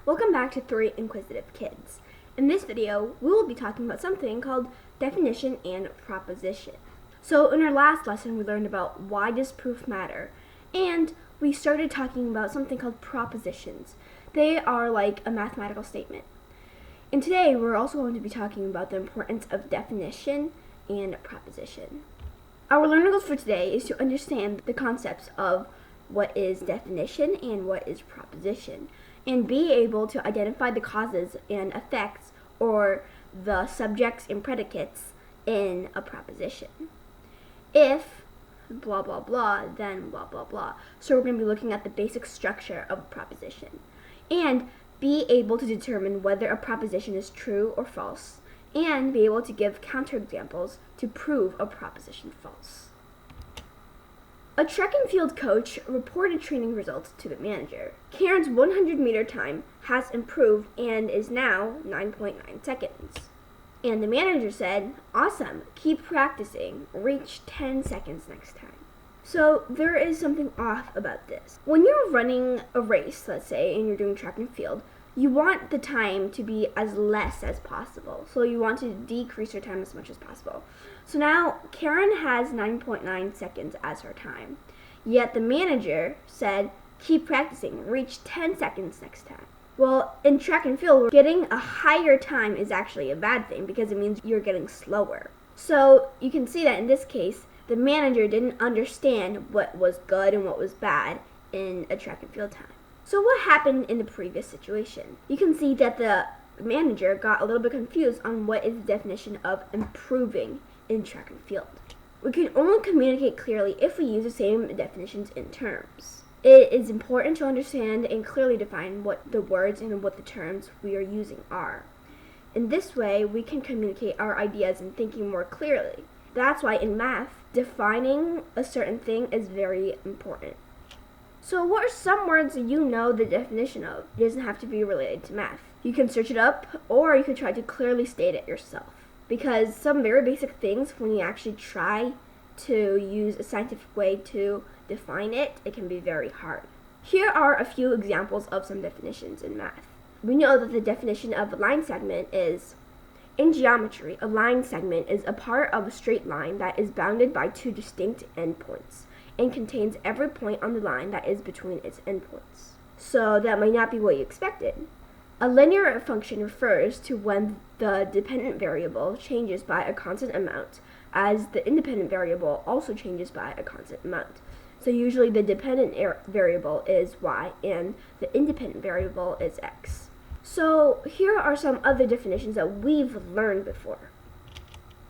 Welcome back to 3 Inquisitive Kids. In this video, we will be talking about something called definition and proposition. So in our last lesson, we learned about why does proof matter, and we started talking about something called propositions. They are like a mathematical statement. And today, we're also going to be talking about the importance of definition and proposition. Our learning goals for today is to understand the concepts of what is definition and what is proposition, and be able to identify the causes and effects or the subjects and predicates in a proposition. If blah blah blah, then blah blah blah. So we're going to be looking at the basic structure of a proposition and be able to determine whether a proposition is true or false, and be able to give counterexamples to prove a proposition false. A track and field coach reported training results to the manager. Karen's 100-meter time has improved and is now 9.9 seconds. And the manager said, "Awesome, keep practicing. Reach 10 seconds next time." So there is something off about this. When you're running a race, let's say, and you're doing track and field, you want the time to be as less as possible. So you want to decrease your time as much as possible. So now Karen has 9.9 seconds as her time. Yet the manager said, "Keep practicing, reach 10 seconds next time." Well, in track and field, getting a higher time is actually a bad thing because it means you're getting slower. So you can see that in this case, the manager didn't understand what was good and what was bad in a track and field time. So what happened in the previous situation? You can see that the manager got a little bit confused on what is the definition of improving in track and field. We can only communicate clearly if we use the same definitions in terms. It is important to understand and clearly define what the words and what the terms we are using are. In this way, we can communicate our ideas and thinking more clearly. That's why in math, defining a certain thing is very important. So what are some words that you know the definition of? It doesn't have to be related to math. You can search it up, or you can try to clearly state it yourself. Because some very basic things, when you actually try to use a scientific way to define it, it can be very hard. Here are a few examples of some definitions in math. We know that the definition of a line segment is, in geometry, a line segment is a part of a straight line that is bounded by two distinct endpoints and contains every point on the line that is between its endpoints. So that might not be what you expected. A linear function refers to when the dependent variable changes by a constant amount, as the independent variable also changes by a constant amount. So usually the dependent variable is y and the independent variable is x. So here are some other definitions that we've learned before.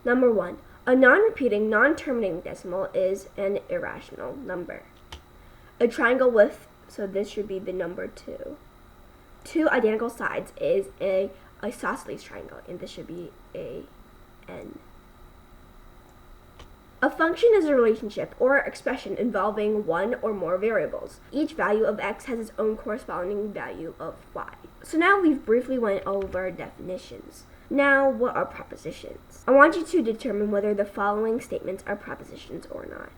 Number 1. A non-repeating, non-terminating decimal is an irrational number. A triangle with, so this should be the number 2. 2 identical sides is a isosceles triangle, and this should be a n. A function is a relationship or expression involving one or more variables. Each value of x has its own corresponding value of y. So now we've briefly went over definitions. Now, what are propositions? I want you to determine whether the following statements are propositions or not.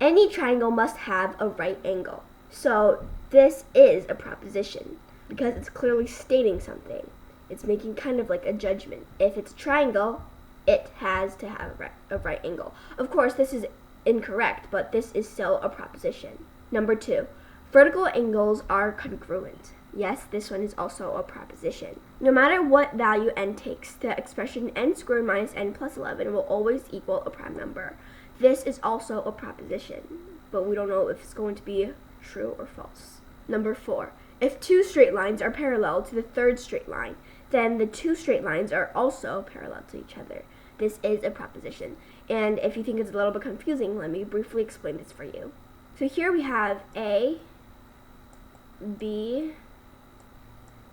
Any triangle must have a right angle. So this is a proposition because it's clearly stating something. It's making kind of like a judgment. If it's a triangle, it has to have a right angle. Of course, this is incorrect, but this is still a proposition. Number 2, vertical angles are congruent. Yes, this one is also a proposition. No matter what value n takes, the expression n squared minus n plus 11 will always equal a prime number. This is also a proposition, but we don't know if it's going to be true or false. Number 4, if 2 straight lines are parallel to the third straight line, then the 2 straight lines are also parallel to each other. This is a proposition. And if you think it's a little bit confusing, let me briefly explain this for you. So here we have A, B,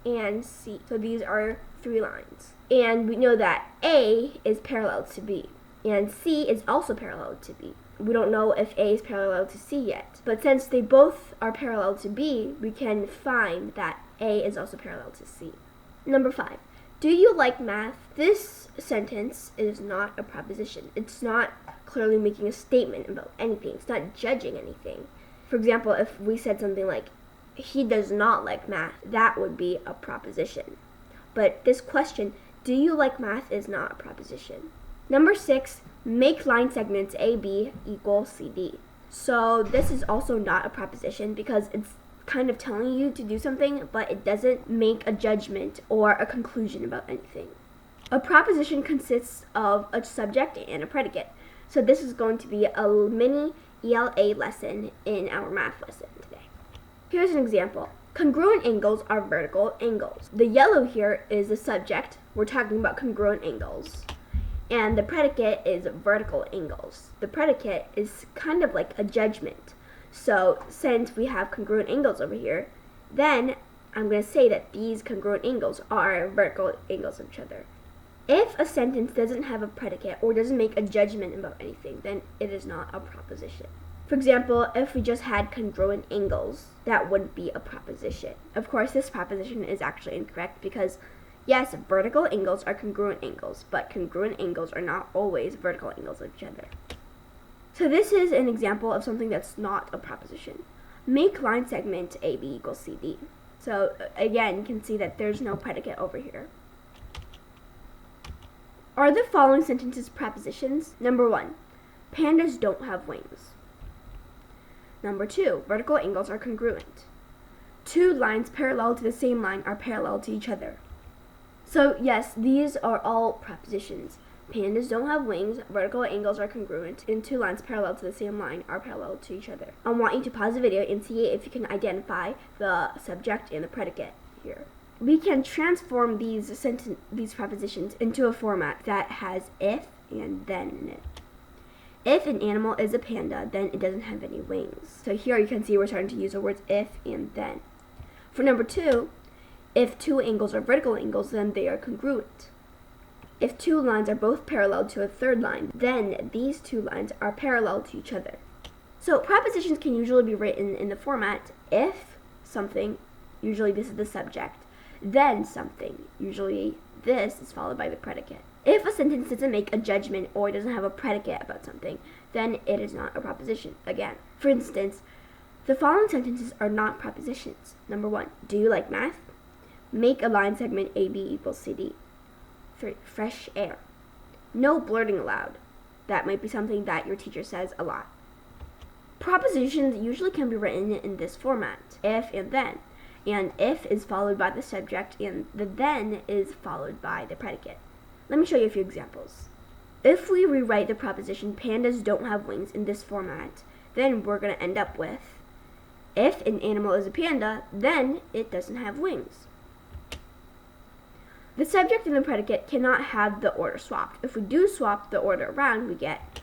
and C. So these are 3 lines. And we know that A is parallel to B, and C is also parallel to B. We don't know if A is parallel to C yet, but since they both are parallel to B, we can find that A is also parallel to C. Number 5, do you like math? This sentence is not a proposition. It's not clearly making a statement about anything. It's not judging anything. For example, if we said something like, he does not like math, that would be a proposition. But this question, do you like math, is not a proposition. Number 6, make line segments AB equal CD. So this is also not a proposition because it's kind of telling you to do something, but it doesn't make a judgment or a conclusion about anything. A proposition consists of a subject and a predicate. So this is going to be a mini ELA lesson in our math lesson today. Here's an example. Congruent angles are vertical angles. The yellow here is the subject. We're talking about congruent angles. And the predicate is vertical angles. The predicate is kind of like a judgment. So since we have congruent angles over here, then I'm going to say that these congruent angles are vertical angles of each other. If a sentence doesn't have a predicate or doesn't make a judgment about anything, then it is not a proposition. For example, if we just had congruent angles, that wouldn't be a proposition. Of course, this proposition is actually incorrect because, yes, vertical angles are congruent angles, but congruent angles are not always vertical angles of each other. So this is an example of something that's not a proposition. Make line segment AB equals CD. So again, you can see that there's no predicate over here. Are the following sentences propositions? Number 1, pandas don't have wings. Number 2, vertical angles are congruent. 2 lines parallel to the same line are parallel to each other. So yes, these are all propositions. Pandas don't have wings, vertical angles are congruent, and 2 lines parallel to the same line are parallel to each other. I want you to pause the video and see if you can identify the subject and the predicate here. We can transform these propositions into a format that has if and then in it. If an animal is a panda, then it doesn't have any wings. So here you can see we're starting to use the words if and then. For number 2, if 2 angles are vertical angles, then they are congruent. If 2 lines are both parallel to a third line, then these 2 lines are parallel to each other. So propositions can usually be written in the format if something, usually this is the subject, then something, usually this is followed by the predicate. If a sentence doesn't make a judgment or doesn't have a predicate about something, then it is not a proposition. Again, for instance, the following sentences are not propositions. Number 1, do you like math? Make a line segment AB equals CD. 3, fresh air. No blurting aloud. That might be something that your teacher says a lot. Propositions usually can be written in this format, if and then. And if is followed by the subject and the then is followed by the predicate. Let me show you a few examples. If we rewrite the proposition pandas don't have wings in this format, then we're going to end up with if an animal is a panda, then it doesn't have wings. The subject and the predicate cannot have the order swapped. If we do swap the order around, we get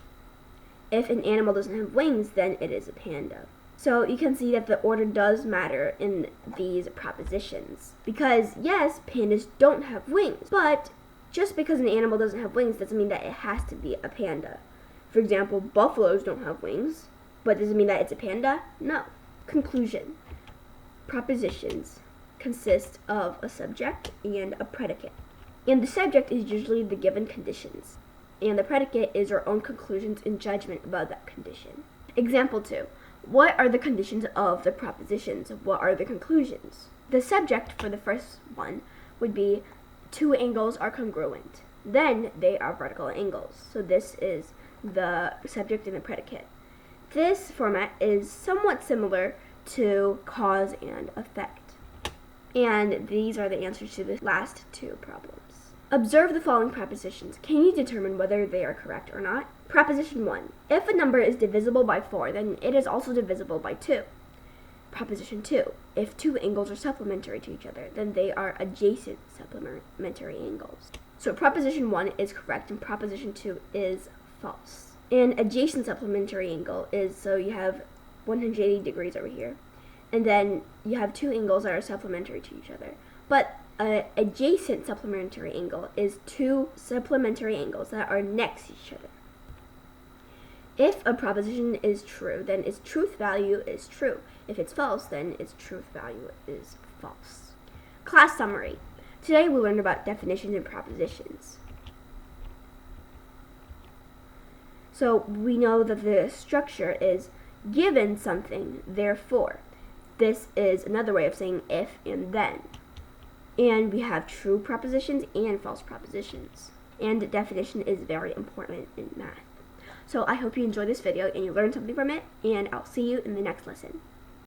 if an animal doesn't have wings, then it is a panda. So you can see that the order does matter in these propositions. Because yes, pandas don't have wings, but just because an animal doesn't have wings doesn't mean that it has to be a panda. For example, buffaloes don't have wings, but does it mean that it's a panda? No. Conclusion. Propositions consist of a subject and a predicate. And the subject is usually the given conditions. And the predicate is our own conclusions and judgment about that condition. Example 2. What are the conditions of the propositions? What are the conclusions? The subject for the first one would be 2 angles are congruent. Then they are vertical angles. So this is the subject and the predicate. This format is somewhat similar to cause and effect. And these are the answers to the last 2 problems. Observe the following propositions. Can you determine whether they are correct or not? Proposition 1. If a number is divisible by 4, then it is also divisible by 2. Proposition 2. If 2 angles are supplementary to each other, then they are adjacent supplementary angles. So proposition 1 is correct and proposition 2 is false. An adjacent supplementary angle is, so you have 180 degrees over here, and then you have 2 angles that are supplementary to each other. But an adjacent supplementary angle is 2 supplementary angles that are next to each other. If a proposition is true, then its truth value is true. If it's false, then its truth value is false. Class summary. Today we learned about definitions and propositions. So we know that the structure is given something, therefore. this is another way of saying if and then. And we have true propositions and false propositions. And definition is very important in math. So I hope you enjoyed this video and you learned something from it, and I'll see you in the next lesson.